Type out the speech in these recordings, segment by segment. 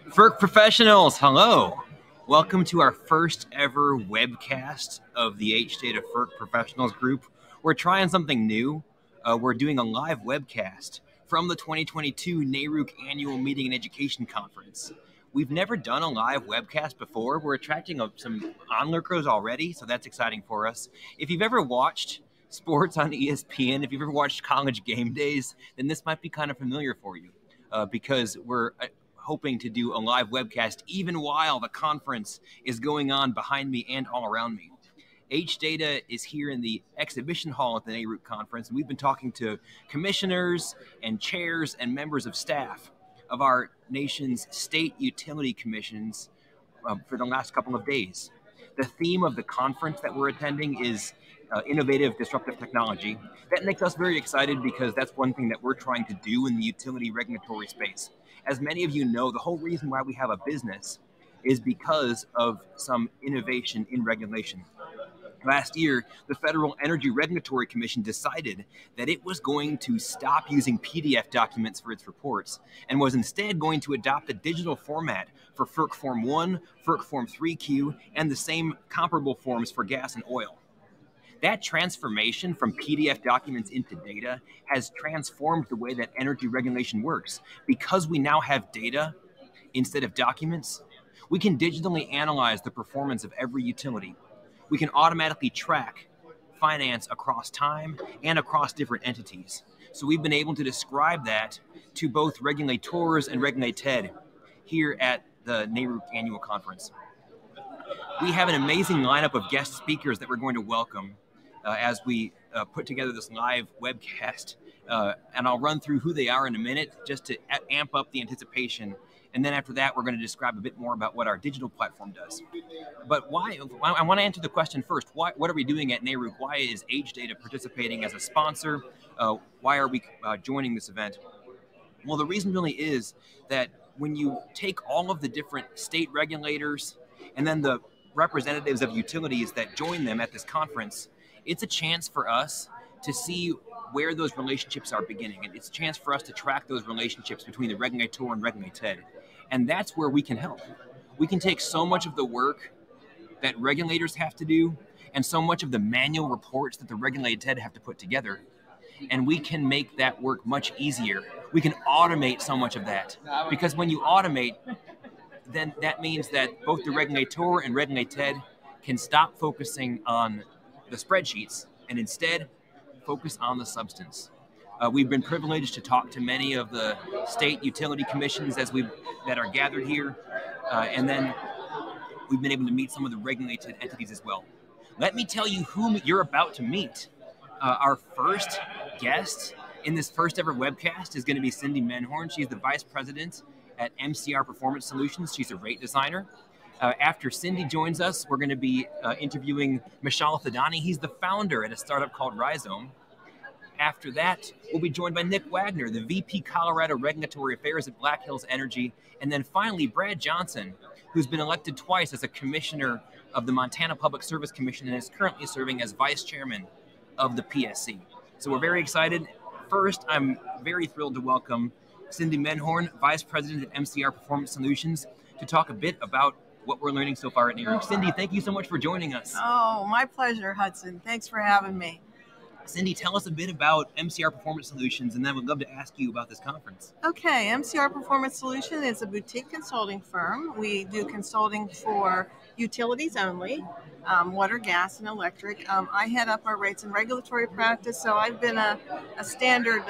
FERC professionals, hello. Welcome to our first ever webcast of the H-Data FERC Professionals Group. We're trying something new. We're doing a live webcast from the 2022 NARUC Annual Meeting and Education Conference. We've never done a live webcast before. We're attracting some onlookers already, so that's exciting for us. If you've ever watched sports on ESPN, if you've ever watched college game days, then this might be kind of familiar for you because we're hoping to do a live webcast even while the conference is going on behind me and all around me. H-Data is here in the exhibition hall at the NARUC conference, and we've been talking to commissioners and chairs and members of staff of our nation's state utility commissions for the last couple of days. The theme of the conference that we're attending is innovative, disruptive technology. That makes us very excited because that's one thing that we're trying to do in the utility regulatory space. As many of you know, the whole reason why we have a business is because of some innovation in regulation. Last year, the Federal Energy Regulatory Commission decided that it was going to stop using PDF documents for its reports and was instead going to adopt a digital format for FERC Form 1, FERC Form 3Q, and the same comparable forms for gas and oil. That transformation from PDF documents into data has transformed the way that energy regulation works. Because we now have data instead of documents, we can digitally analyze the performance of every utility. We can automatically track finance across time and across different entities. So we've been able to describe that to both regulators and regulated here at the NARUC annual conference. We have an amazing lineup of guest speakers that we're going to welcome as we put together this live webcast. And I'll run through who they are in a minute just to amp up the anticipation. And then after that, we're going to describe a bit more about what our digital platform does. But why? I want to answer the question first. What are we doing at NARUC? Why is H-Data participating as a sponsor? Why are we joining this event? Well, the reason really is that when you take all of the different state regulators and then the representatives of utilities that join them at this conference, it's a chance for us to see where those relationships are beginning. And it's a chance for us to track those relationships between the regulator and regulated. And that's where we can help. We can take so much of the work that regulators have to do and so much of the manual reports that the regulated have to put together, and we can make that work much easier. We can automate so much of that, because when you automate, then that means that both the regulator and regulated can stop focusing on the spreadsheets and instead focus on the substance. We've been privileged to talk to many of the state utility commissions that are gathered here, and then we've been able to meet some of the regulated entities as well. Let me tell you whom you're about to meet. Our first guest in this first ever webcast is going to be Cindy Menhorn. She's the Vice President at MCR Performance Solutions. She's a rate designer. After Cindy joins us, we're going to be interviewing Mishal Thadani. He's the founder at a startup called Rhizome. After that, we'll be joined by Nick Wagner, the VP Colorado Regulatory Affairs at Black Hills Energy. And then finally, Brad Johnson, who's been elected twice as a commissioner of the Montana Public Service Commission and is currently serving as vice chairman of the PSC. So we're very excited. First, I'm very thrilled to welcome Cindy Menhorn, Vice President at MCR Performance Solutions, to talk a bit about what we're learning so far at NARUC. Cindy, thank you so much for joining us. Oh, my pleasure, Hudson. Thanks for having me. Cindy, tell us a bit about MCR Performance Solutions, and then we'd love to ask you about this conference. Okay, MCR Performance Solutions is a boutique consulting firm. We do consulting for utilities only, water, gas, and electric. I head up our rates and regulatory practice, so I've been a standard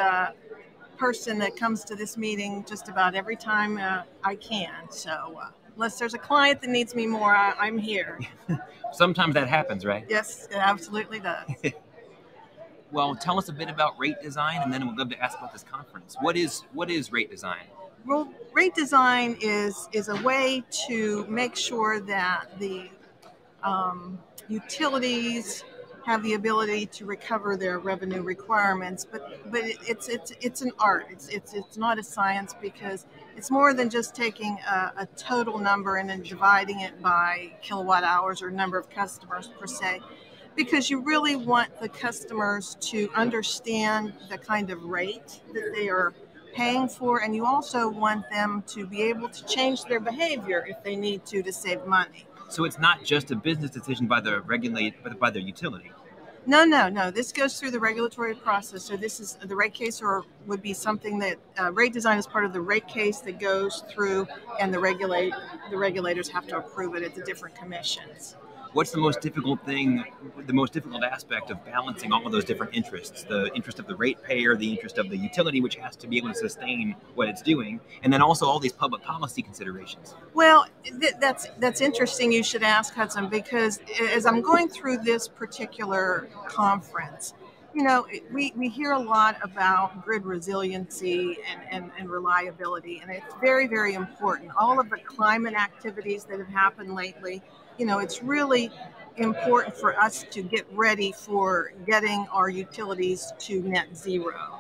person that comes to this meeting just about every time I can. So unless there's a client that needs me more, I'm here. Sometimes that happens, right? Yes, it absolutely does. Well, tell us a bit about rate design, and then we'd love to ask about this conference. What is rate design? Well, rate design is a way to make sure that the utilities have the ability to recover their revenue requirements, but it's an art. It's not a science, because it's more than just taking a total number and then dividing it by kilowatt hours or number of customers per se, because you really want the customers to understand the kind of rate that they are paying for, and you also want them to be able to change their behavior if they need to save money. So it's not just a business decision by the by the utility. No. This goes through the regulatory process. So this is the rate case, or would be something that rate design is part of the rate case that goes through, and the regulators have to approve it at the different commissions. What's the most difficult aspect of balancing all of those different interests? The interest of the ratepayer, the interest of the utility, which has to be able to sustain what it's doing, and then also all these public policy considerations. Well, that's interesting. You should ask, Hudson, because as I'm going through this particular conference, we hear a lot about grid resiliency and reliability, and it's very, very important. All of the climate activities that have happened lately, it's really important for us to get ready for getting our utilities to net zero.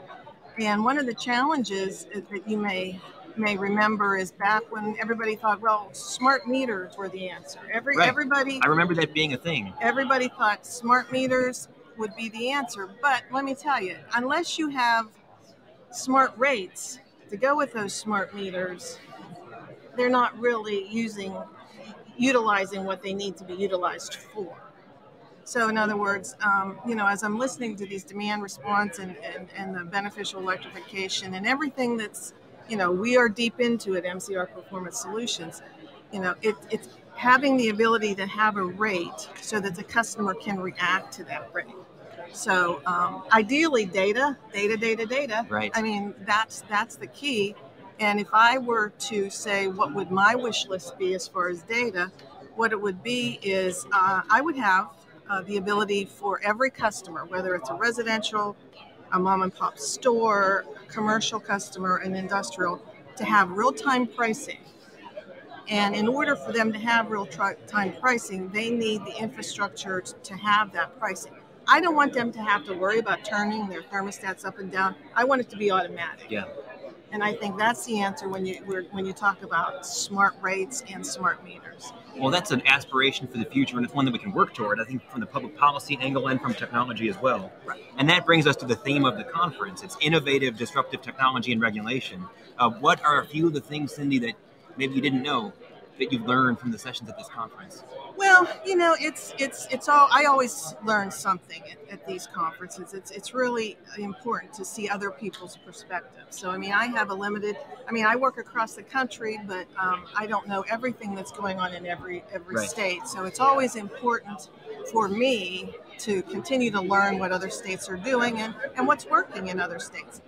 And one of the challenges that you may remember is back when everybody thought, well, smart meters were the answer. Everybody, I remember that being a thing. Everybody thought smart meters would be the answer. But let me tell you, unless you have smart rates to go with those smart meters, they're not really utilizing what they need to be utilized for. So in other words, as I'm listening to these demand response and the beneficial electrification and everything that's, we are deep into at MCR Performance Solutions, it's having the ability to have a rate so that the customer can react to that rate. So ideally data. Right. I mean, that's the key. And if I were to say, what would my wish list be as far as data, what it would be is I would have the ability for every customer, whether it's a residential, a mom and pop store, commercial customer, and industrial, to have real-time pricing. And in order for them to have real-time pricing, they need the infrastructure to have that pricing. I don't want them to have to worry about turning their thermostats up and down. I want it to be automatic. Yeah. And I think that's the answer when you talk about smart rates and smart meters. Well, that's an aspiration for the future, and it's one that we can work toward, I think, from the public policy angle and from technology as well. Right. And that brings us to the theme of the conference. It's innovative, disruptive technology and regulation. What are a few of the things, Cindy, that maybe you didn't know that you've learned from the sessions at this conference? Well, it's all. I always learn something at these conferences. It's really important to see other people's perspectives. So, I work across the country, but I don't know everything that's going on in every Right. state. So it's always important for me to continue to learn what other states are doing and what's working in other states,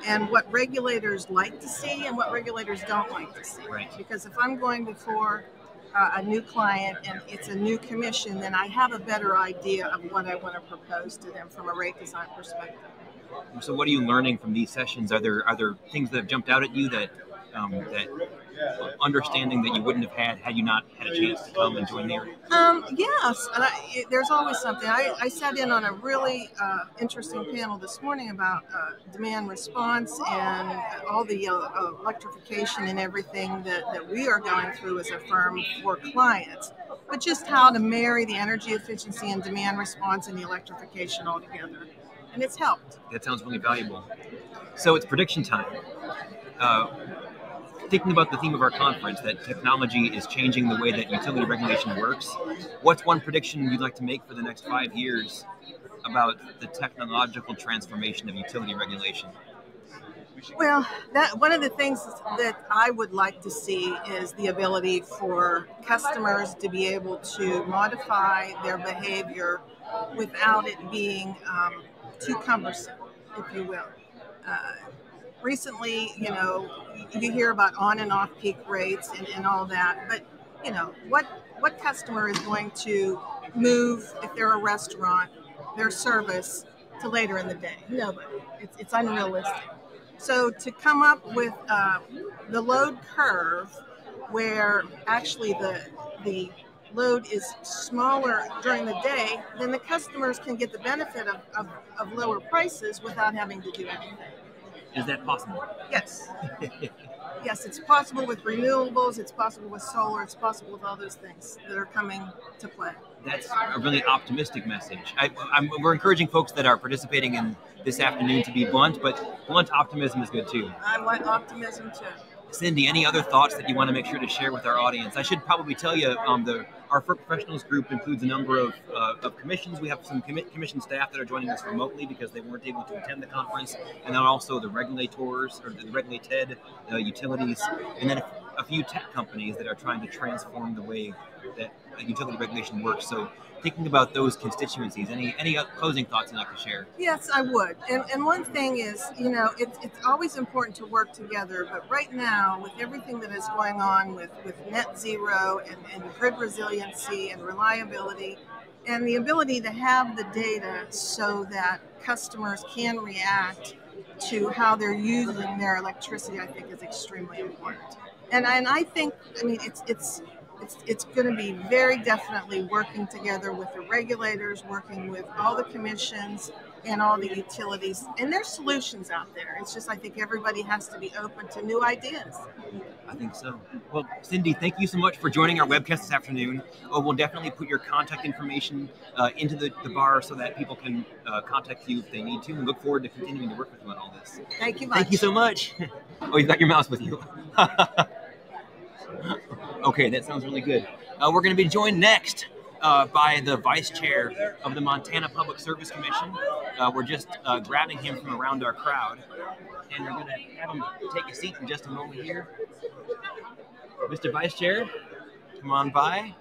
and what regulators like to see and what regulators don't like to see. Right. Because if I'm going before a new client and it's a new commission, then I have a better idea of what I want to propose to them from a rate design perspective. So, what are you learning from these sessions? Are there things that have jumped out at you that understanding that you wouldn't have had you not had a chance to come and join there? Yes, and there's always something. I sat in on a really interesting panel this morning about demand response and all the electrification and everything that we are going through as a firm for clients, but just how to marry the energy efficiency and demand response and the electrification all together. And it's helped. That sounds really valuable. So it's prediction time. Thinking about the theme of our conference, that technology is changing the way that utility regulation works, what's one prediction you'd like to make for the next 5 years about the technological transformation of utility regulation? Well, one of the things that I would like to see is the ability for customers to be able to modify their behavior without it being too cumbersome, if you will. Recently, you hear about on and off peak rates and all that, but what customer is going to move, if they're a restaurant, their service to later in the day? Nobody. It's unrealistic. So to come up with the load curve where actually the load is smaller during the day, then the customers can get the benefit of lower prices without having to do anything. Is that possible? Yes. Yes, it's possible with renewables, it's possible with solar, it's possible with all those things that are coming to play. That's a really optimistic message. We're encouraging folks that are participating in this afternoon to be blunt, but blunt optimism is good too. I want optimism too. Cindy, any other thoughts that you want to make sure to share with our audience? I should probably tell you, our FERC Professionals group includes a number of commissions. We have some commission staff that are joining us remotely because they weren't able to attend the conference, and then also the regulators, or the regulated utilities, and then a few tech companies that are trying to transform the way that utility regulation works. So thinking about those constituencies, any closing thoughts you'd like to share? Yes, I would. And one thing is, it's always important to work together. But right now, with everything that is going on with net zero and grid resiliency and reliability, and the ability to have the data so that customers can react to how they're using their electricity, I think is extremely important. And I think, it's going to be very definitely working together with the regulators, working with all the commissions and all the utilities. And there's solutions out there. It's just, I think everybody has to be open to new ideas. I think so. Well, Cindy, thank you so much for joining our webcast this afternoon. We'll definitely put your contact information into the bar so that people can contact you if they need to, and look forward to continuing to work with you on all this. Thank you much. Thank you so much. Oh, you've got your mouse with you. Okay, that sounds really good. We're going to be joined next by the Vice Chair of the Montana Public Service Commission. We're just grabbing him from around our crowd, and we're going to have him take a seat in just a moment here. Mr. Vice Chair, come on by.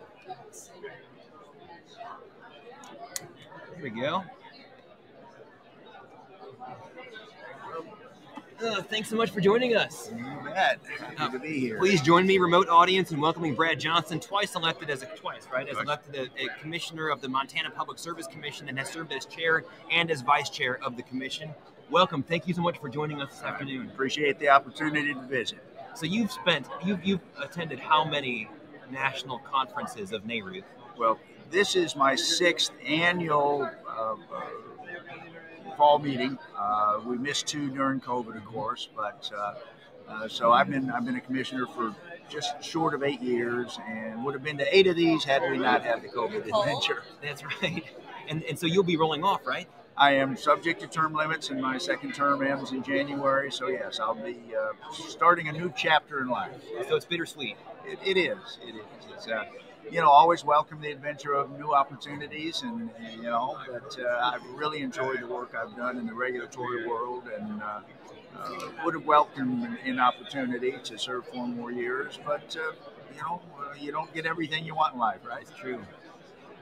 There we go. Thanks so much for joining us. You bet. Happy to be here. Please join me, remote audience, in welcoming Brad Johnson, elected as a commissioner of the Montana Public Service Commission, and has served as chair and as vice chair of the commission. Welcome. Thank you so much for joining us this afternoon. Appreciate the opportunity to visit. So you've attended how many national conferences of NARUC? Well, this is my 6th annual fall meeting. We missed 2 during COVID, of course, but so I've been a commissioner for just short of 8 years, and would have been to 8 of these had we not had the COVID adventure. That's right. And so you'll be rolling off, right? I am subject to term limits, and my 2nd term ends in January. So yes, I'll be starting a new chapter in life. So it's bittersweet. It is. It's always welcome the adventure of new opportunities, and but I've really enjoyed the work I've done in the regulatory world, and would have welcomed an opportunity to serve 4 more years. But you don't get everything you want in life, right? That's true.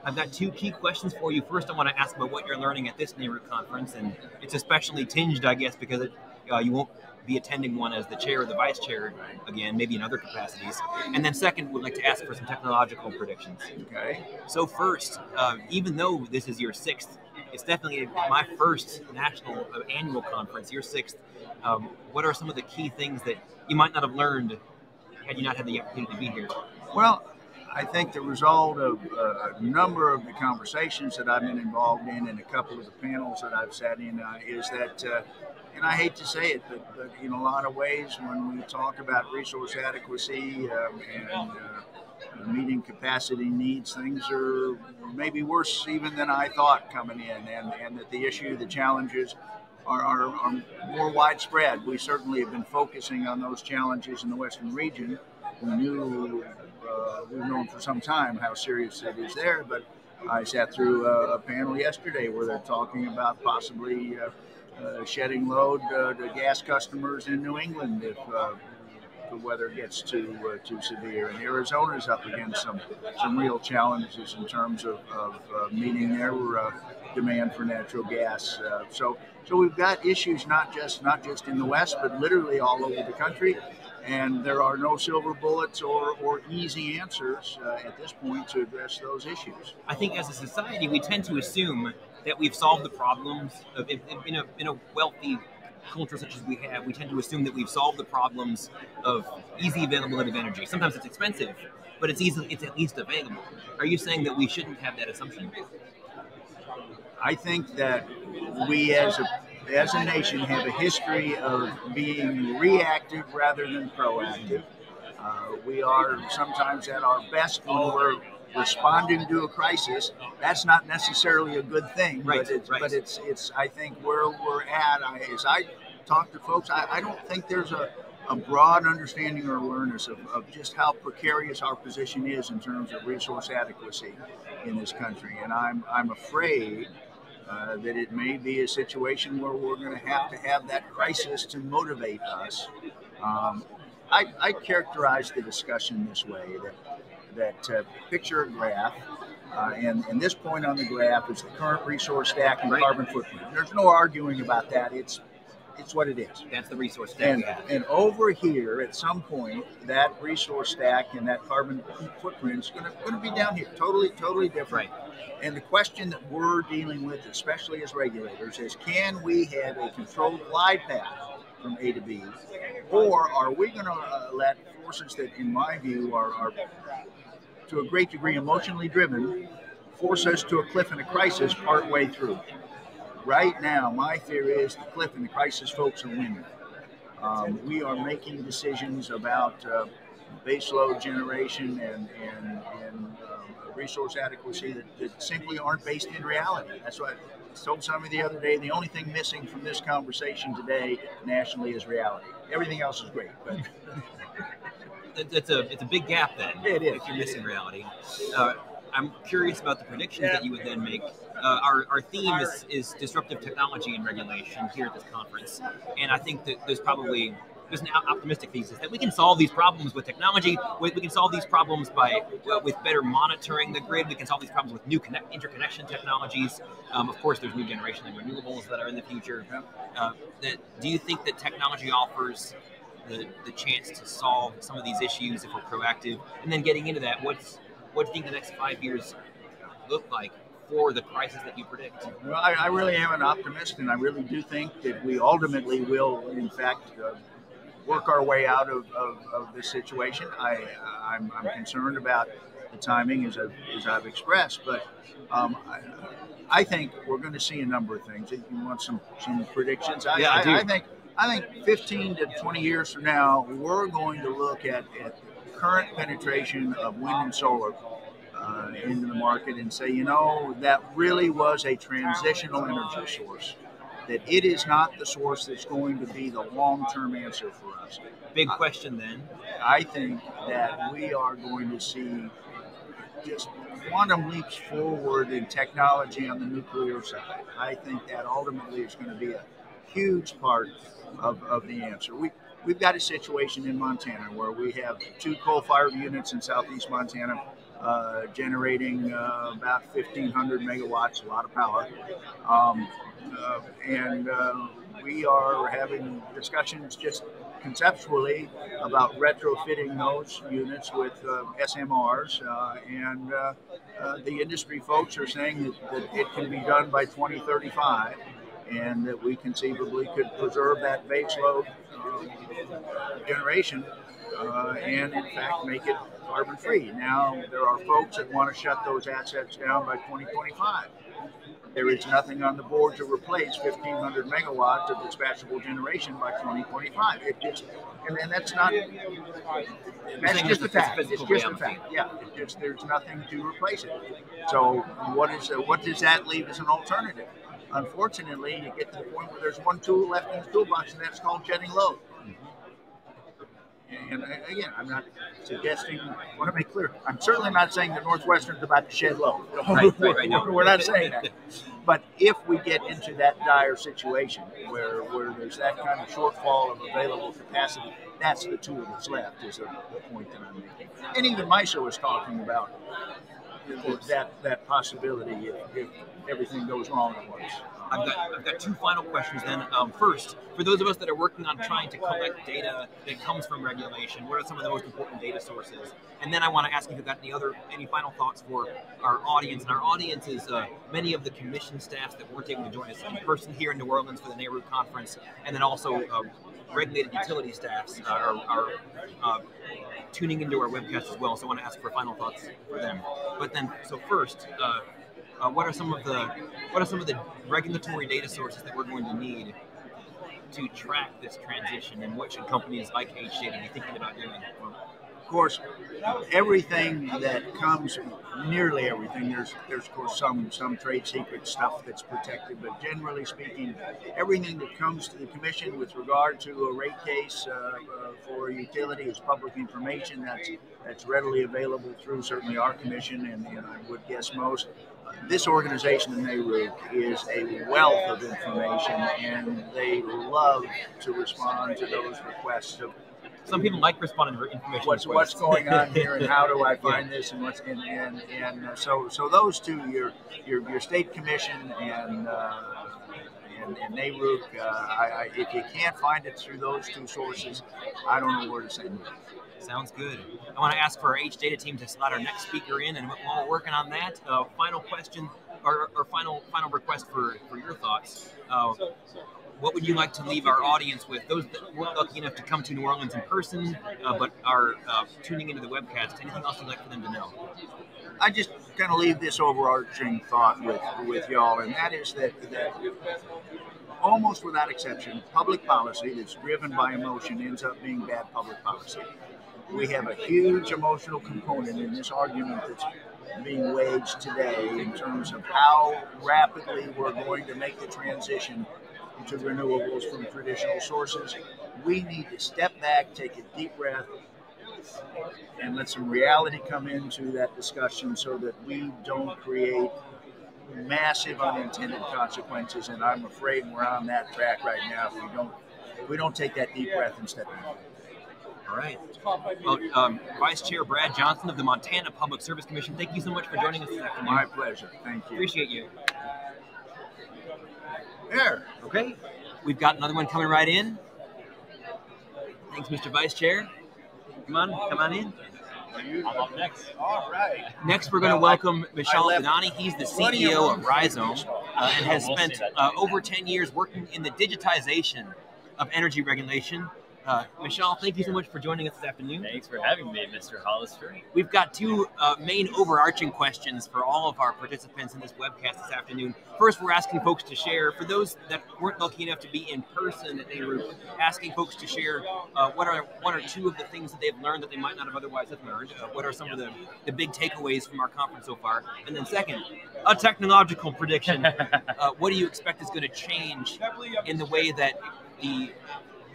I've got 2 key questions for you. First, I want to ask about what you're learning at this NARUC conference, and it's especially tinged, I guess, because you won't be attending one as the chair or the vice chair again, maybe in other capacities. And then second, we'd like to ask for some technological predictions. Okay. So first, even though this is your 6th, it's definitely my first national annual conference, your 6th. What are some of the key things that you might not have learned had you not had the opportunity to be here? Well, I think the result of a number of the conversations that I've been involved in and a couple of the panels that I've sat in is that, and I hate to say it, but in a lot of ways, when we talk about resource adequacy and meeting capacity needs, things are maybe worse even than I thought coming in, and that the challenges are more widespread. We certainly have been focusing on those challenges in the Western region. We've known for some time how serious it is there, but I sat through a panel yesterday where they're talking about possibly shedding load to gas customers in New England if the weather gets too severe. And Arizona's up against some real challenges in terms of meeting their demand for natural gas. So we've got issues not just in the West, but literally all over the country. And there are no silver bullets or easy answers at this point to address those issues. I think as a society, we tend to assume that we've solved the problems in a wealthy culture such as we have. We tend to assume that we've solved the problems of easy availability of energy. Sometimes it's expensive, but it's at least available. Are you saying that we shouldn't have that assumption? I think that we as a as a nation, have a history of being reactive rather than proactive. We are sometimes at our best when we're responding to a crisis. That's not necessarily a good thing, Right, but it's I think where we're at. As I talk to folks, I don't think there's a broad understanding or awareness of just how precarious our position is in terms of resource adequacy in this country, and I'm afraid that it may be a situation where we're going to have that crisis to motivate us. Um, I characterize the discussion this way: that picture a graph, and this point on the graph is the current resource stack and carbon footprint. There's no arguing about that. It's what it is. That's the resource stack. And over here, at some point, that resource stack and that carbon footprint is going to be down here, totally different. Right. And the question that we're dealing with, especially as regulators, is can we have a controlled glide path from A to B, or are we going to let forces that, in my view, are to a great degree emotionally driven, force us to a cliff and a crisis partway through? Right now, my fear is the cliff and the crisis folks are winning. We are making decisions about baseload generation and resource adequacy that simply aren't based in reality. That's what I told somebody the other day. The only thing missing from this conversation today nationally is reality. Everything else is great. But it's a big gap then. It is. If you're missing reality. I'm curious about the predictions that you would then make. Our theme is disruptive technology and regulation here at this conference, and I think that there's an optimistic thesis that we can solve these problems with technology. We can solve these problems with better monitoring the grid. We can solve these problems with new interconnection technologies. Of course, there's new generation like renewables that are in the future. Do you think that technology offers the chance to solve some of these issues if we're proactive? And then getting into that, what do you think the next 5 years look like for the crisis that you predict? Well, I really am an optimist, and I really do think that we ultimately will, in fact, work our way out of this situation. I'm concerned about the timing, as I've expressed, but I think we're going to see a number of things. You want some predictions? I do. I think 15 to 20 years from now, we're going to look at current penetration of wind and solar into the market and say, that really was a transitional energy source, that it is not the source that's going to be the long-term answer for us. Big question then. I think that we are going to see just quantum leaps forward in technology on the nuclear side. I think that ultimately is going to be a huge part of the answer. We've got a situation in Montana where we have 2 coal-fired units in southeast Montana generating about 1,500 megawatts, a lot of power. And we are having discussions just conceptually about retrofitting those units with SMRs. And the industry folks are saying that it can be done by 2035. And that we conceivably could preserve that base load generation and, in fact, make it carbon-free. Now, there are folks that want to shut those assets down by 2025. There is nothing on the board to replace 1,500 megawatts of dispatchable generation by 2025. And that's not. That's just a fact. It's just a fact. Yeah. There's nothing to replace it. So, what does that leave as an alternative? Unfortunately, you get to the point where there's one tool left in the toolbox, and that's called shedding load. And again, I'm not suggesting, I want to make clear, I'm certainly not saying that Northwestern's about to shed load. Right, We're not saying that. But if we get into that dire situation where there's that kind of shortfall of available capacity, that's the tool that's left, is the point that I'm making. And even MISO is talking about that possibility if everything goes wrong at once. I've got 2 final questions then. First, for those of us that are working on trying to collect data that comes from regulation, what are some of the most important data sources? And then I want to ask if you've got any final thoughts for our audience. And our audience is many of the commission staffs that weren't able to join us in person here in New Orleans for the NARUC conference, and then also regulated utility staffs are tuning into our webcast as well. So I want to ask for final thoughts for them. But then, so first, what are some of the regulatory data sources that we're going to need to track this transition, and what should companies like HData be thinking about doing? Of course, everything that comes, nearly everything. There's of course some trade secret stuff that's protected, but generally speaking, everything that comes to the commission with regard to a rate case for a utility is public information that's readily available through certainly our commission, and I would guess most. This organization in NARUC is a wealth of information, and they love to respond to those requests of some people like responding to information. What's going on here, and how do I find this, and what's so those two, your state commission and NARUC. If you can't find it through those two sources, I don't know where to send you. Sounds good. I want to ask for our HData team to slot our next speaker in, and while we're working on that, final question or final request for your thoughts. What would you like to leave our audience with? Those that weren't lucky enough to come to New Orleans in person, but are tuning into the webcast. Anything else you'd like for them to know? I just kind of leave this overarching thought with y'all, and that is that almost without exception, public policy that's driven by emotion ends up being bad public policy. We have a huge emotional component in this argument that's being waged today in terms of how rapidly we're going to make the transition to renewables from traditional sources. We need to step back, take a deep breath, and let some reality come into that discussion so that we don't create massive unintended consequences. And I'm afraid we're on that track right now if we don't take that deep breath and step back. All right. Well, Vice Chair Brad Johnson of the Montana Public Service Commission, thank you so much for joining us this afternoon. My pleasure. Thank you. Appreciate you. There. Okay. We've got another one coming right in. Thanks, Mr. Vice Chair. Come on in. I'm up next. All right. Next, we're going to welcome Michelle Vidani. He's the CEO of Rhizome and has spent over 10 years working in the digitization of energy regulation. Michelle, thank you so much for joining us this afternoon. Thanks for having me, Mr. Hollister. We've got two main overarching questions for all of our participants in this webcast this afternoon. First, we're asking folks to share, for those that weren't lucky enough to be in person at NARUC, asking folks to share what are one or two of the things that they've learned that they might not have otherwise have learned. What are some of the big takeaways from our conference so far? And then second, a technological prediction. What do you expect is going to change in the way that the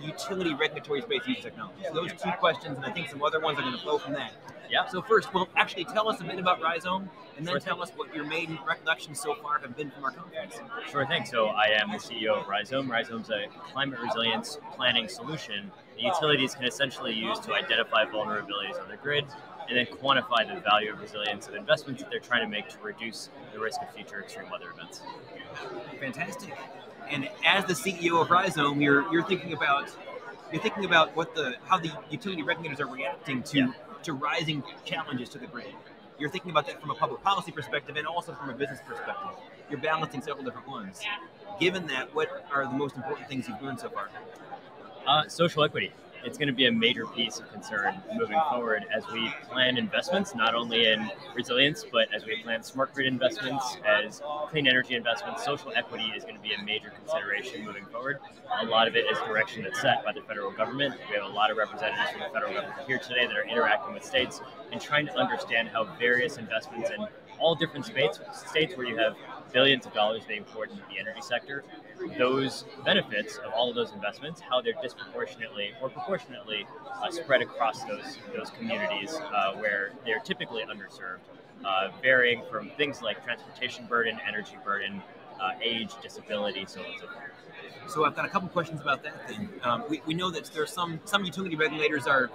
utility regulatory space uses technology? So those two questions, and I think some other ones are going to flow from that. Yeah. So first, well, actually tell us a bit about Rhizome, and then tell us what your main recollections so far have been from our conference. Sure thing. So I am the CEO of Rhizome. Rhizome's a climate resilience planning solution that utilities can essentially use to identify vulnerabilities on their grid and then quantify the value of resilience of investments that they're trying to make to reduce the risk of future extreme weather events. Fantastic. And as the CEO of Rhizome, you're thinking about how the utility regulators are reacting to rising challenges to the grid. You're thinking about that from a public policy perspective and also from a business perspective. You're balancing several different ones. Given that, what are the most important things you've learned so far? Social equity. It's going to be a major piece of concern moving forward as we plan investments, not only in resilience, but as we plan smart grid investments, as clean energy investments. Social equity is going to be a major consideration moving forward. A lot of it is direction that's set by the federal government. We have a lot of representatives from the federal government here today that are interacting with states and trying to understand how various investments in all different states where you have billions of dollars being poured into the energy sector, those benefits of all of those investments, how they're disproportionately or proportionately spread across those communities where they're typically underserved, varying from things like transportation burden, energy burden, age, disability, so on and so forth. So I've got a couple questions about that then. We know that there's some utility regulators are,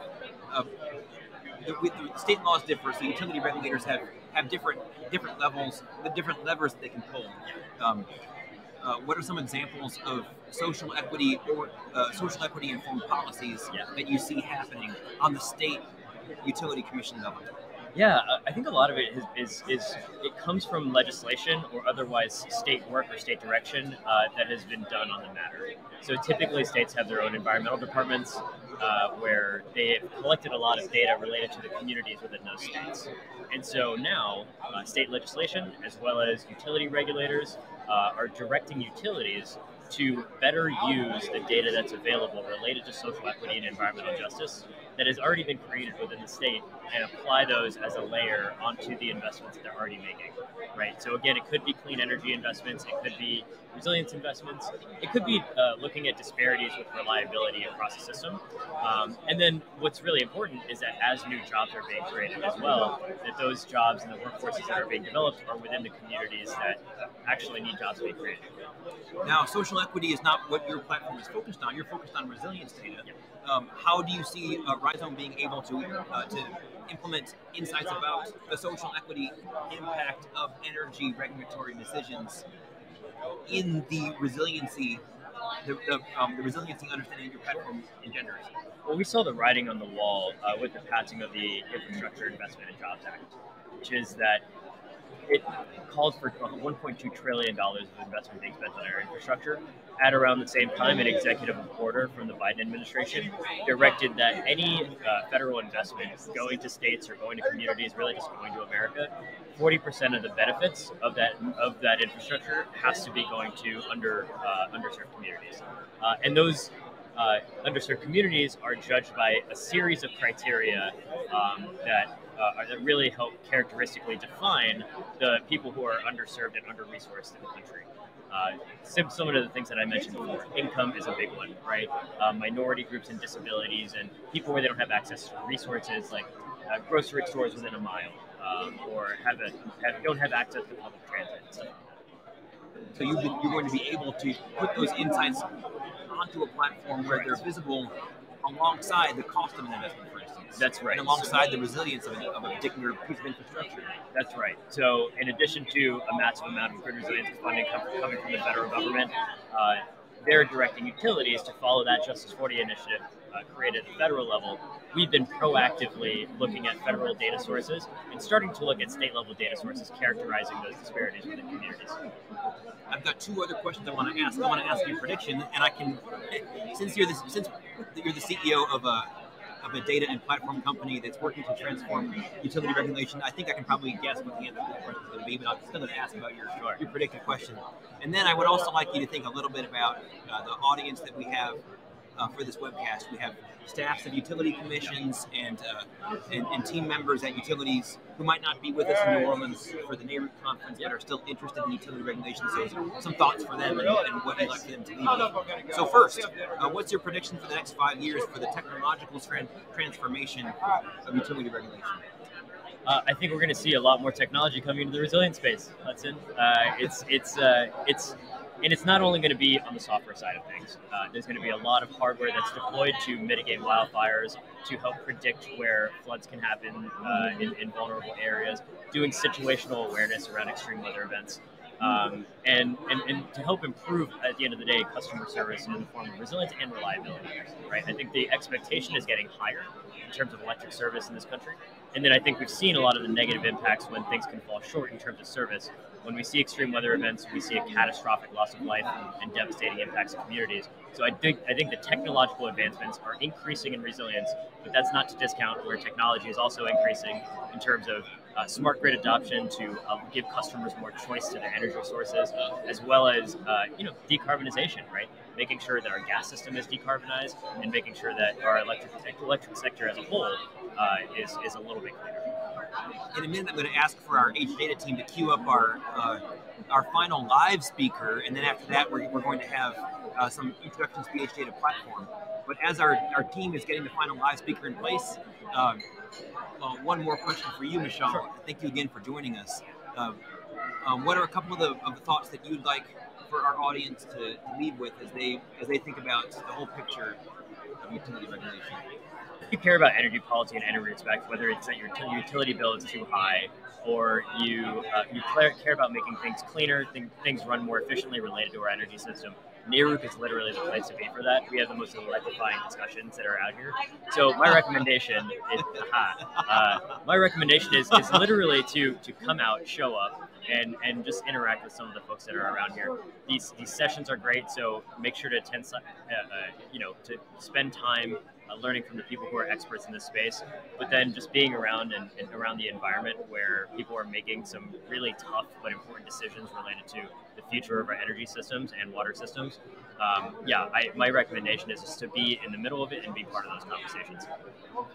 the state laws differ, so utility regulators have different levels, the different levers that they can pull. What are some examples of social equity or social equity informed policies that you see happening on the state utility commission level? Yeah, I think a lot of it is it comes from legislation or otherwise state work or state direction that has been done on the matter. So typically, states have their own environmental departments where they have collected a lot of data related to the communities within those states. And so now, state legislation as well as utility regulators are directing utilities to better use the data that's available related to social equity and environmental justice that has already been created within the state and apply those as a layer onto the investments that they're already making, right? So again, it could be clean energy investments, it could be resilience investments, it could be looking at disparities with reliability across the system. And then what's really important is that as new jobs are being created as well, that those jobs and the workforces that are being developed are within the communities that actually need jobs to be created. Now, social equity is not what your platform is focused on. You're focused on resilience data. How do you see Rhizome being able to implement insights about the social equity impact of energy regulatory decisions in the resiliency, the resiliency understanding your platform engenders? Well, we saw the writing on the wall with the passing of the Infrastructure Investment and Jobs Act, which is that it called for $1.2 trillion of investment being spent on air infrastructure. At around the same time, an executive order from the Biden administration directed that any federal investment going to states or going to communities, really just going to America, 40% of the benefits of that infrastructure has to be going to underserved communities, and those underserved communities are judged by a series of criteria that really help characteristically define the people who are underserved and under-resourced in the country. Similar to the things that I mentioned before, income is a big one, right? Minority groups and disabilities and people where they don't have access to resources like grocery stores within a mile or don't have access to public transit and stuff. So you're going to be able to put those insights onto a platform where they're visible alongside the cost of an investment, for instance. That's right. And alongside the resilience of a particular piece of infrastructure. That's right. So in addition to a massive amount of grid resilience funding coming from the federal government, they're directing utilities to follow that Justice 40 initiative created at the federal level. We've been proactively looking at federal data sources and starting to look at state level data sources characterizing those disparities within communities. I've got two other questions I want to ask. I want to ask you a prediction, and I can, since you're the CEO of a data and platform company that's working to transform utility regulation, I think I can probably guess what the answer to that question is going to be, but I'm still going to ask about your predicted question. And then I would also like you to think a little bit about the audience that we have for this webcast. We have staffs of utility commissions and team members at utilities who might not be with us in New Orleans for the NARUC conference, but are still interested in utility regulation. So some thoughts for them and what you'd like for them to leave with. So first, what's your prediction for the next 5 years for the technological transformation of utility regulation? I think we're going to see a lot more technology coming into the resilience space, Hudson. And it's not only going to be on the software side of things. There's going to be a lot of hardware that's deployed to mitigate wildfires, to help predict where floods can happen in vulnerable areas, doing situational awareness around extreme weather events, and to help improve, at the end of the day, customer service in the form of resilience and reliability. Right? I think the expectation is getting higher in terms of electric service in this country. And then I think we've seen a lot of the negative impacts when things can fall short in terms of service. When we see extreme weather events, we see a catastrophic loss of life and devastating impacts to communities. So I think the technological advancements are increasing in resilience, but that's not to discount where technology is also increasing in terms of smart grid adoption to give customers more choice to their energy sources, as well as decarbonization, right? Making sure that our gas system is decarbonized and making sure that our electric sector as a whole is a little bit cleaner. In a minute, I'm going to ask for our H Data team to queue up our final live speaker, and then after that, we're going to have some introductions to the H Data platform. But as our team is getting the final live speaker in place, one more question for you, Michelle. Sure. Thank you again for joining us. What are a couple of the thoughts that you'd like for our audience to leave with as they think about the whole picture of utility regulation? If you care about energy policy in any respect, whether it's that your utility bill is too high, or you care about making things cleaner, things run more efficiently related to our energy system, NARUC is literally the place to be for that. We have the most electrifying discussions that are out here. So my recommendation is literally to come out, show up, and just interact with some of the folks that are around here. These sessions are great, so make sure to attend. To spend time learning from the people who are experts in this space, but then just being around and around the environment where people are making some really tough but important decisions related to the future of our energy systems and water systems. My recommendation is just to be in the middle of it and be part of those conversations.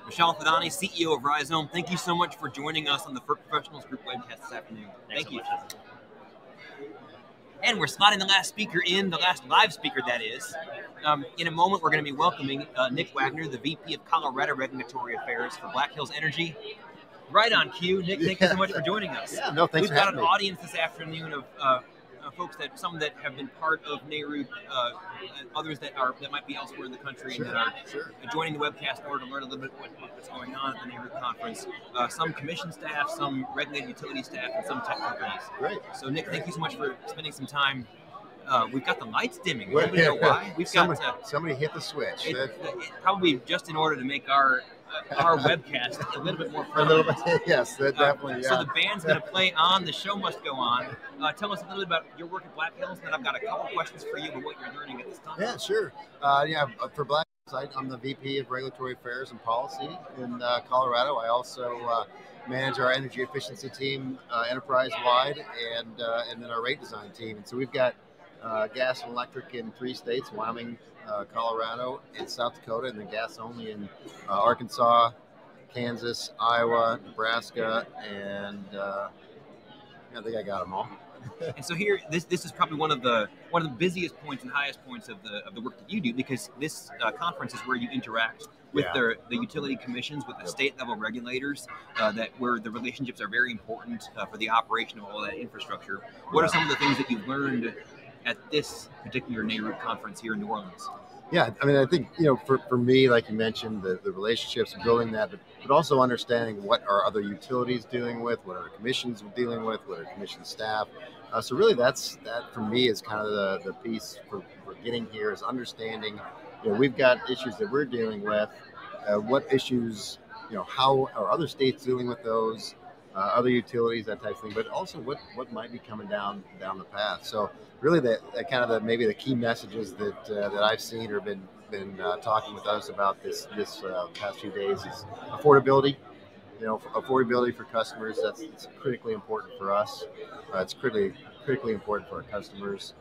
Michelle Fadani, CEO of Rhizome, thank you so much for joining us on the FERC Professionals Group webcast this afternoon. Thank you. And we're slotting the last speaker in, the last live speaker, that is. In a moment, we're going to be welcoming Nick Wagner, the VP of Colorado Regulatory Affairs for Black Hills Energy. Right on cue. Nick, thank you so much for joining us. Yeah, no, thanks for having me. We've got an audience this afternoon of folks some that have been part of NARUC, others that might be elsewhere in the country and that are joining the webcast in order to learn a little bit what's going on at the NARUC conference. Some commission staff, some regulated utility staff, and some tech companies. Great. So Nick, thank you so much for spending some time. We've got the lights dimming. Do you know why? Somebody hit the switch. Probably just in order to make our webcast a little bit more friendly. A little bit, yes, that definitely. So the band's going to play on. The show must go on. Tell us a little bit about your work at Black Hills, and then I've got a couple questions for you about what you're learning at this time. Yeah, sure. For Black Hills, I'm the VP of Regulatory Affairs and Policy in Colorado. I also manage our energy efficiency team enterprise-wide, and then our rate design team. And so we've got gas and electric in 3 states: Wyoming, Colorado, and South Dakota, and then gas only in Arkansas, Kansas, Iowa, Nebraska, and I think I got them all. And so here, this is probably one of the busiest points and highest points of the work that you do, because this conference is where you interact with the utility commissions, with the state level regulators, where the relationships are very important for the operation of all that infrastructure. What are some of the things that you've learned at this particular NARUC conference here in New Orleans? Yeah, I mean, I think, for me, like you mentioned, the relationships, building that, but also understanding what are other utilities dealing with, what are commissions dealing with, what are commission staff. So really that for me is kind of the piece for getting here, is understanding, we've got issues that we're dealing with, what issues, how are other states dealing with those, other utilities, that type of thing, but also what might be coming down the path. So really that kind of maybe the key messages that I've seen or been talking with us about this past few days is affordability. Affordability for customers, it's critically important for us. It's critically important for our customers.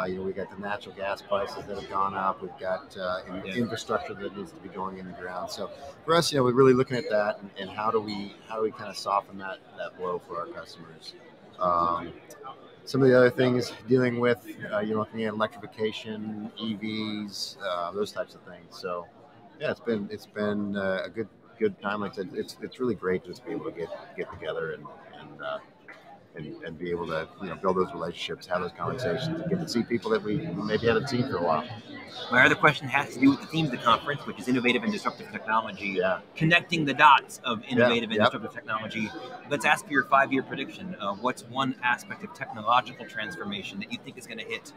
We got the natural gas prices that have gone up. We've got infrastructure that needs to be going in the ground. So for us, we're really looking at that and how do we kind of soften that blow for our customers. Some of the other things dealing with, looking at electrification, EVs, those types of things. So yeah, it's been a good time. Like I said, it's really great to just be able to get together and be able to build those relationships, have those conversations, and get to see people that we maybe haven't seen for a while. My other question has to do with the theme of the conference, which is innovative and disruptive technology. Yeah. Connecting the dots of innovative and disruptive technology. Let's ask for your 5-year prediction. What's one aspect of technological transformation that you think is going to hit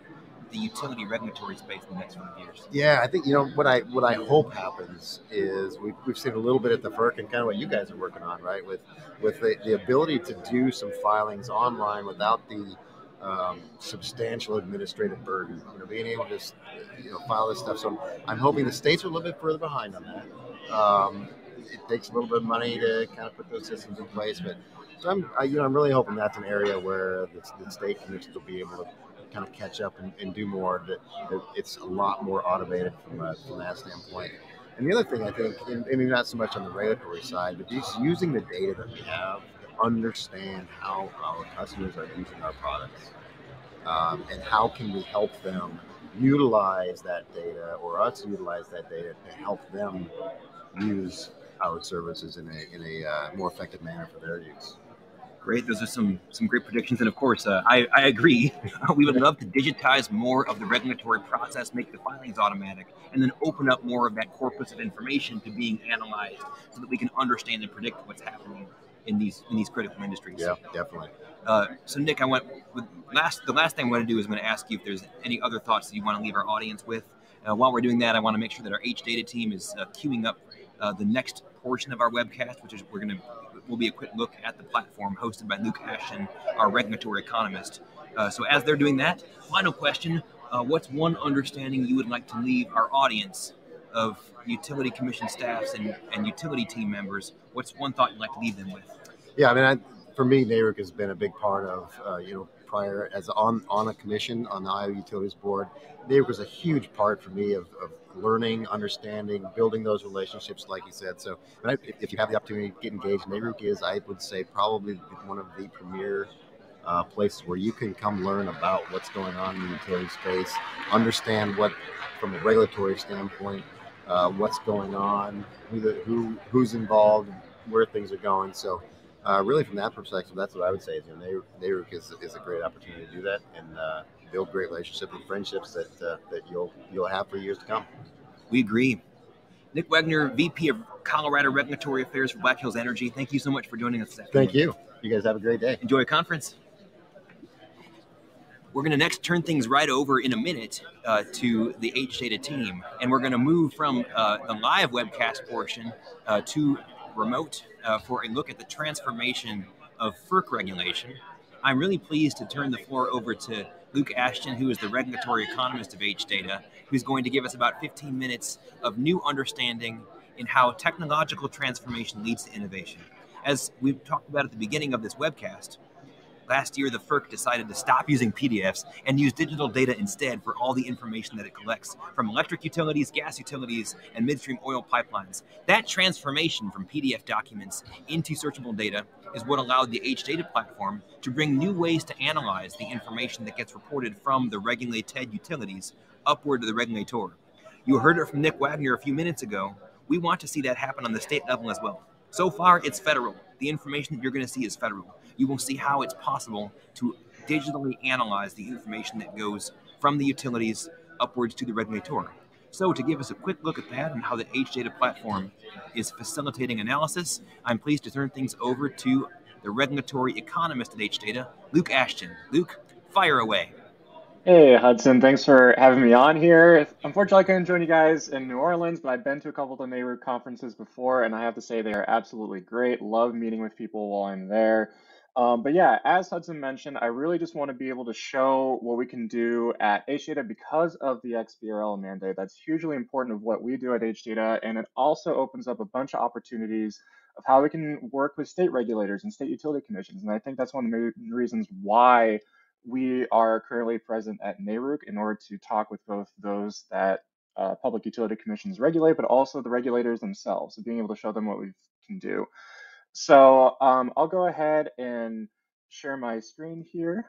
the utility regulatory space in the next 5 years? Yeah, I think what I hope happens is we've seen a little bit at the FERC and kind of what you guys are working on, right? With the ability to do some filings online without the substantial administrative burden, being able to just file this stuff. So I'm hoping the states are a little bit further behind on that. It takes a little bit of money to kind of put those systems in place, but so I'm really hoping that's an area where the state commissions will be able to kind of catch up and do more. That it's a lot more automated from that standpoint. And the other thing I think, and maybe not so much on the regulatory side, but just using the data that we have to understand how our customers are using our products, and how can we help them utilize that data, or us utilize that data to help them use our services in a more effective manner for their use. Great. Those are some great predictions. And of course, I agree. We would love to digitize more of the regulatory process, make the filings automatic, and then open up more of that corpus of information to being analyzed so that we can understand and predict what's happening in these critical industries. Yeah, definitely. So Nick, the last thing I want to do is I'm going to ask you if there's any other thoughts that you want to leave our audience with. While we're doing that, I want to make sure that our H Data team is queuing up the next portion of our webcast, which is will be a quick look at the platform hosted by Luke Ashton, our regulatory economist. So as they're doing that, final question: what's one understanding you would like to leave our audience of utility commission staffs and utility team members? What's one thought you'd like to leave them with? Yeah, I mean, for me, NARUC has been a big part of, prior as on a commission on the Iowa Utilities Board. NARUC was a huge part for me of learning, understanding, building those relationships, like you said. So if you have the opportunity to get engaged, NARUC is, I would say, probably one of the premier places where you can come learn about what's going on in the utility space, understand what, from a regulatory standpoint, what's going on, who's involved, where things are going. So really, from that perspective, that's what I would say. Is, NARUC is a great opportunity to do that and build great relationships and friendships that you'll have for years to come. We agree. Nick Wagner, VP of Colorado Regulatory Affairs for Black Hills Energy. Thank you so much for joining us this afternoon. Thank you. You guys have a great day. Enjoy a conference. We're going to next turn things right over in a minute to the H Data team, and we're going to move from the live webcast portion to remote for a look at the transformation of FERC regulation. I'm really pleased to turn the floor over to Luke Ashton, who is the regulatory economist of H Data, who's going to give us about 15 minutes of new understanding in how technological transformation leads to innovation. As we talked about at the beginning of this webcast, last year, the FERC decided to stop using PDFs and use digital data instead for all the information that it collects from electric utilities, gas utilities, and midstream oil pipelines. That transformation from PDF documents into searchable data is what allowed the H Data platform to bring new ways to analyze the information that gets reported from the regulated utilities upward to the regulator. You heard it from Nick Wagner a few minutes ago. We want to see that happen on the state level as well. So far, it's federal. The information that you're going to see is federal. You will see how it's possible to digitally analyze the information that goes from the utilities upwards to the regulator. So to give us a quick look at that and how the H Data platform is facilitating analysis, I'm pleased to turn things over to the regulatory economist at H Data, Luke Ashton. Luke, fire away. Hey, Hudson, thanks for having me on here. Unfortunately, I couldn't join you guys in New Orleans, but I've been to a couple of the NARUC conferences before, and I have to say they are absolutely great. Love meeting with people while I'm there. But yeah, as Hudson mentioned, I really just want to be able to show what we can do at HData because of the XBRL mandate. That's hugely important of what we do at HData, and it also opens up a bunch of opportunities of how we can work with state regulators and state utility commissions. And I think that's one of the main reasons why we are currently present at NARUC in order to talk with both those that public utility commissions regulate, but also the regulators themselves, so being able to show them what we can do. So I'll go ahead and share my screen here.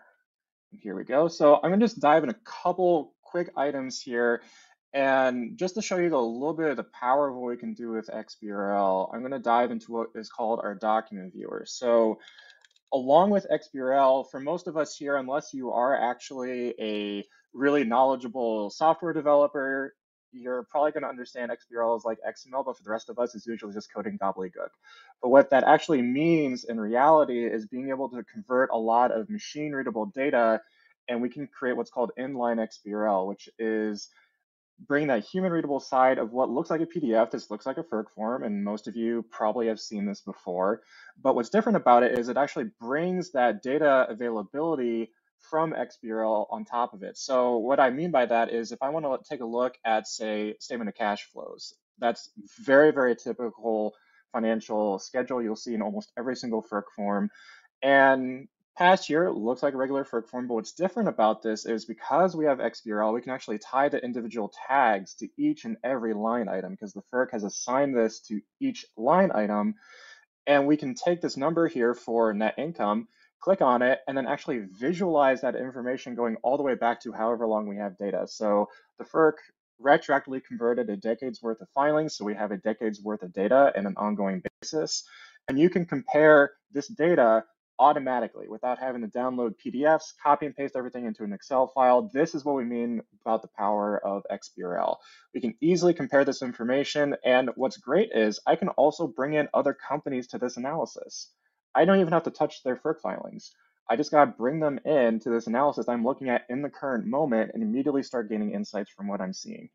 Here we go. So I'm going to just dive in a couple quick items here. And just to show you a little bit of the power of what we can do with XBRL, I'm going to dive into what is called our document viewer. So along with XBRL, for most of us here, unless you are actually a really knowledgeable software developer, you're probably going to understand XBRL is like XML, but for the rest of us, it's usually just coding gobbledygook. But what that actually means in reality is being able to convert a lot of machine readable data, and we can create what's called inline XBRL, which is bring that human readable side of what looks like a PDF. This looks like a FERC form, and most of you probably have seen this before. But what's different about it is it actually brings that data availability from XBRL on top of it. So what I mean by that is if I want to take a look at, say, statement of cash flows, that's very, very typical financial schedule you'll see in almost every single FERC form. And past year, it looks like a regular FERC form, but what's different about this is because we have XBRL, we can actually tie the individual tags to each and every line item because the FERC has assigned this to each line item. And we can take this number here for net income, click on it, and then actually visualize that information going all the way back to however long we have data. So the FERC retroactively converted a decade's worth of filings, so we have a decade's worth of data on an ongoing basis. And you can compare this data automatically without having to download PDFs, copy and paste everything into an Excel file. This is what we mean about the power of XBRL. We can easily compare this information, and what's great is I can also bring in other companies to this analysis. I don't even have to touch their FERC filings. I just got to bring them in to this analysis I'm looking at in the current moment and immediately start gaining insights from what I'm seeing.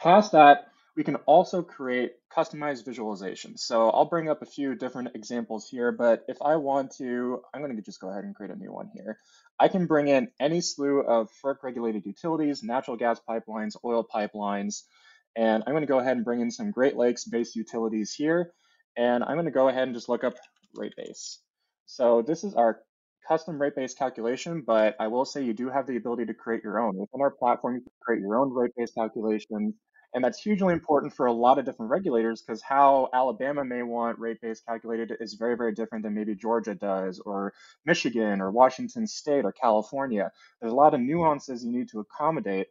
Past that, we can also create customized visualizations. So I'll bring up a few different examples here, but if I want to, I'm going to just go ahead and create a new one here. I can bring in any slew of FERC-regulated utilities, natural gas pipelines, oil pipelines, and I'm going to go ahead and bring in some Great Lakes-based utilities here, and I'm going to go ahead and just look up rate base. So this is our custom rate base calculation, but I will say you do have the ability to create your own. Within our platform, you can create your own rate base calculations. And that's hugely important for a lot of different regulators because how Alabama may want rate base calculated is very, very different than maybe Georgia does, or Michigan, or Washington State, or California. There's a lot of nuances you need to accommodate,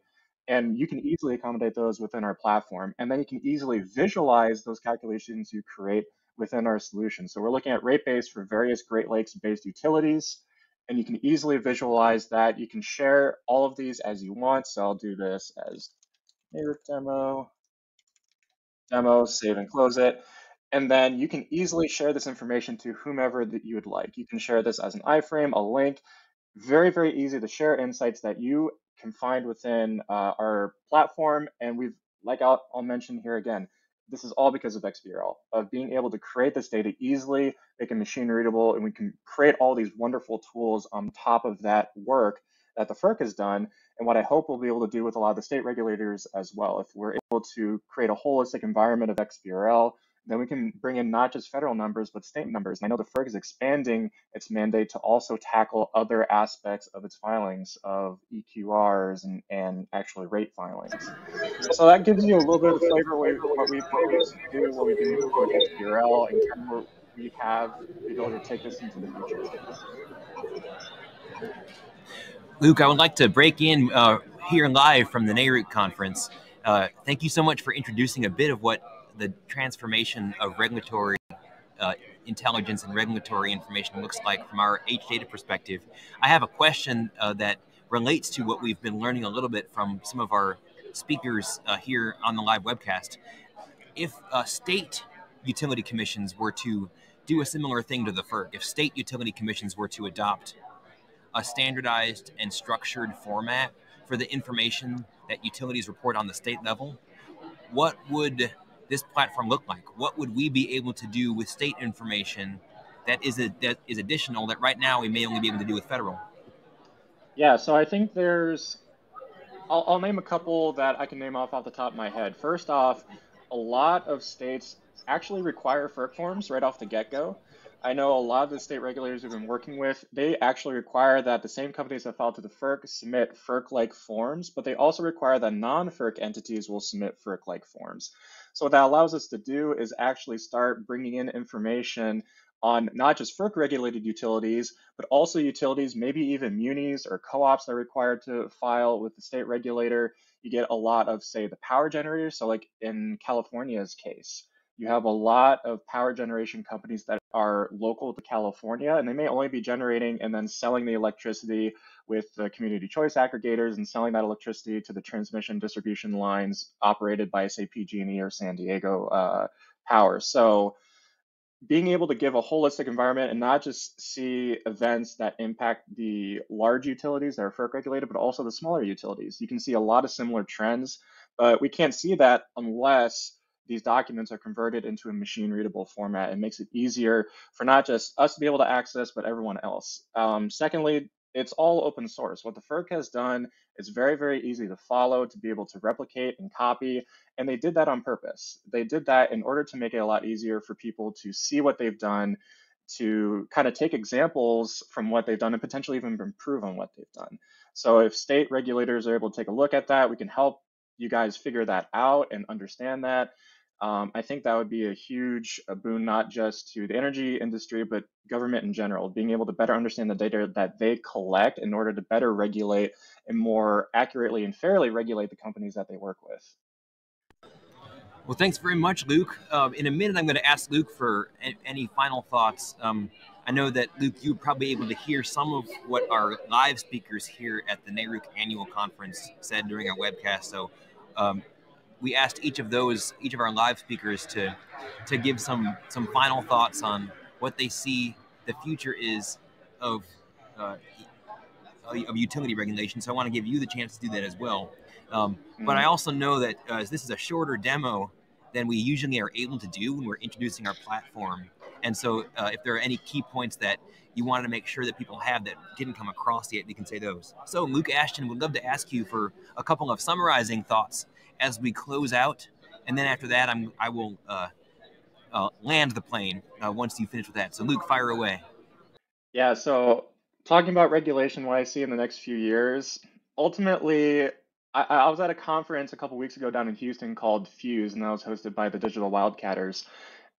and you can easily accommodate those within our platform. And then you can easily visualize those calculations you create within our solution. So we're looking at rate base for various Great Lakes-based utilities, and you can easily visualize that. You can share all of these as you want. So I'll do this as Neighbor demo, save and close it. And then you can easily share this information to whomever that you would like. You can share this as an iframe, a link. Very, very easy to share insights that you can find within our platform. And like I'll mention here again, this is all because of XBRL, of being able to create this data easily, make it machine readable, and we can create all these wonderful tools on top of that work that the FERC has done, and what I hope we'll be able to do with a lot of the state regulators as well. If we're able to create a holistic environment of XBRL, then we can bring in not just federal numbers, but state numbers. And I know the FERC is expanding its mandate to also tackle other aspects of its filings of EQRs and actually rate filings. So that gives you a little bit of the flavor of what we've been able to do, what we've been able to do with XBRL, and kind of where we have the ability to take this into the future too. Luke, I would like to break in here live from the NARUC conference. Thank you so much for introducing a bit of what the transformation of regulatory intelligence and regulatory information looks like from our H-Data perspective. I have a question that relates to what we've been learning a little bit from some of our speakers here on the live webcast. If state utility commissions were to do a similar thing to the FERC, if state utility commissions were to adopt a standardized and structured format for the information that utilities report on the state level, what would this platform look like? What would we be able to do with state information that is additional that right now we may only be able to do with federal? Yeah, so I think I'll name a couple that I can name off the top of my head. First off, a lot of states actually require FERC forms right off the get-go. I know a lot of the state regulators we've been working with, they actually require that the same companies that file to the FERC submit FERC-like forms, but they also require that non-FERC entities will submit FERC-like forms. So what that allows us to do is actually start bringing in information on not just FERC-regulated utilities, but also utilities, maybe even munis or co-ops that are required to file with the state regulator. You get a lot of, say, the power generators. So like in California's case, you have a lot of power generation companies that are local to California, and they may only be generating and then selling the electricity with the community choice aggregators and selling that electricity to the transmission distribution lines operated by, say, PG&E or San Diego Power. So being able to give a holistic environment and not just see events that impact the large utilities that are FERC regulated, but also the smaller utilities. You can see a lot of similar trends, but we can't see that unless these documents are converted into a machine readable format. It makes it easier for not just us to be able to access, but everyone else. Secondly, it's all open source. What the FERC has done is very, very easy to follow, to be able to replicate and copy. And they did that on purpose. They did that in order to make it a lot easier for people to see what they've done, to kind of take examples from what they've done and potentially even improve on what they've done. So if state regulators are able to take a look at that, we can help you guys figure that out and understand that. I think that would be a huge boon, not just to the energy industry, but government in general, being able to better understand the data that they collect in order to better regulate and more accurately and fairly regulate the companies that they work with. Well, thanks very much, Luke. In a minute, I'm going to ask Luke for any final thoughts. I know that, Luke, you're probably able to hear some of what our live speakers here at the NARUC annual conference said during our webcast. So we asked each of our live speakers to give some final thoughts on what they see the future is of utility regulation. So I want to give you the chance to do that as well. But I also know that this is a shorter demo than we usually are able to do when we're introducing our platform. And so if there are any key points that you wanted to make sure that people have that didn't come across yet, we can say those. So Luke Ashton, would love to ask you for a couple of summarizing thoughts as we close out. And then after that, I will land the plane once you finish with that. So Luke, fire away. Yeah, so talking about regulation, what I see in the next few years, ultimately, I was at a conference a couple weeks ago down in Houston called Fuse, and that was hosted by the Digital Wildcatters.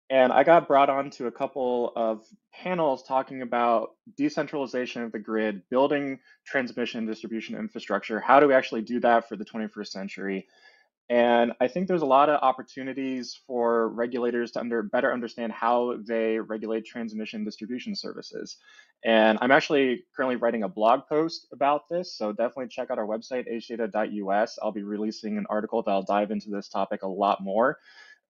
And I got brought on to a couple of panels talking about decentralization of the grid, building transmission and distribution infrastructure. How do we actually do that for the 21st century? And I think there's a lot of opportunities for regulators to better understand how they regulate transmission distribution services. And I'm actually currently writing a blog post about this, so definitely check out our website, hdata.us. I'll be releasing an article that'll dive into this topic a lot more.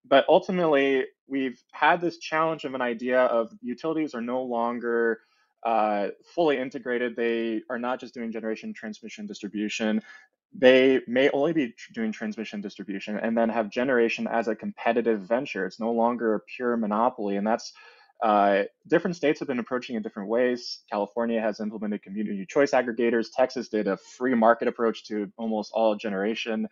But ultimately, we've had this challenge of an idea of utilities are no longer fully integrated. They are not just doing generation, transmission, distribution. They may only be doing transmission distribution and then have generation as a competitive venture. It's no longer a pure monopoly. And that's different states have been approaching in different ways. California has implemented community choice aggregators. Texas did a free market approach to almost all generation.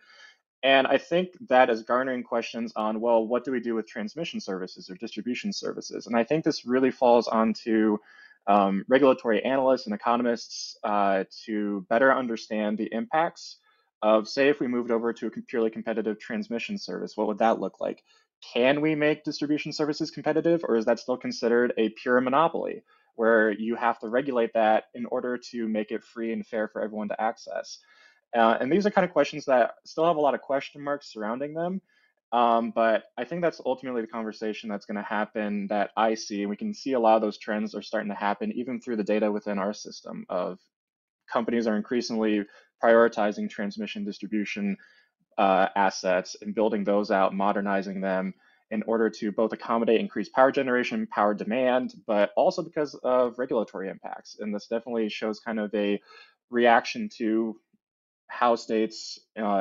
And I think that is garnering questions on, well, what do we do with transmission services or distribution services? And I think this really falls onto regulatory analysts and economists to better understand the impacts of, say, if we moved over to a purely competitive transmission service, what would that look like? Can we make distribution services competitive, or is that still considered a pure monopoly where you have to regulate that in order to make it free and fair for everyone to access? And these are kind of questions that still have a lot of question marks surrounding them. But I think that's ultimately the conversation that's going to happen that I see. And we can see a lot of those trends are starting to happen even through the data within our system of companies are increasingly prioritizing transmission distribution assets and building those out, modernizing them in order to both accommodate increased power generation, power demand, but also because of regulatory impacts. And this definitely shows kind of a reaction to how states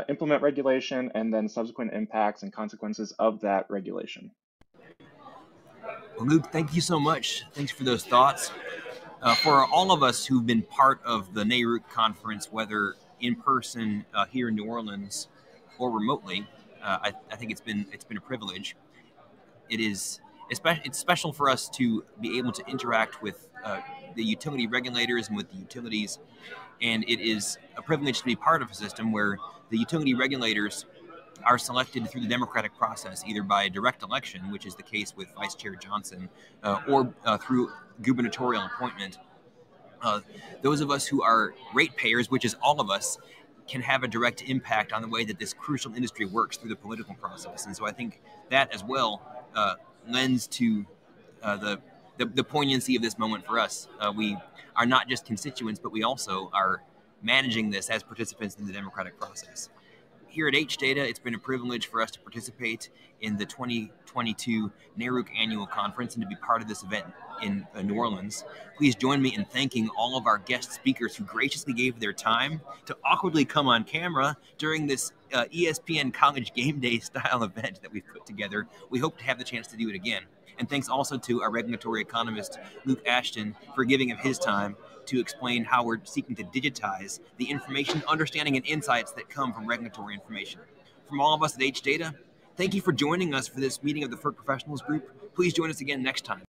implement regulation and then subsequent impacts and consequences of that regulation. Well, Luke, thank you so much. Thanks for those thoughts. For all of us who've been part of the NARUC conference, whether in person here in New Orleans or remotely, I think it's been a privilege. It's special for us to be able to interact with the utility regulators and with the utilities. And it is a privilege to be part of a system where the utility regulators are selected through the democratic process, either by direct election, which is the case with Vice Chair Johnson, or through gubernatorial appointment. Those of us who are ratepayers, which is all of us, can have a direct impact on the way that this crucial industry works through the political process. And so I think that as well lends to the poignancy of this moment for us. We are not just constituents, but we also are managing this as participants in the democratic process. Here at HData, it's been a privilege for us to participate in the 2022 NARUC Annual Conference and to be part of this event in New Orleans. Please join me in thanking all of our guest speakers who graciously gave their time to awkwardly come on camera during this ESPN College Game Day style event that we've put together. We hope to have the chance to do it again. And thanks also to our regulatory economist, Luke Ashton, for giving of his time to explain how we're seeking to digitize the information, understanding, and insights that come from regulatory information. From all of us at HData, thank you for joining us for this meeting of the FERC Professionals Group. Please join us again next time.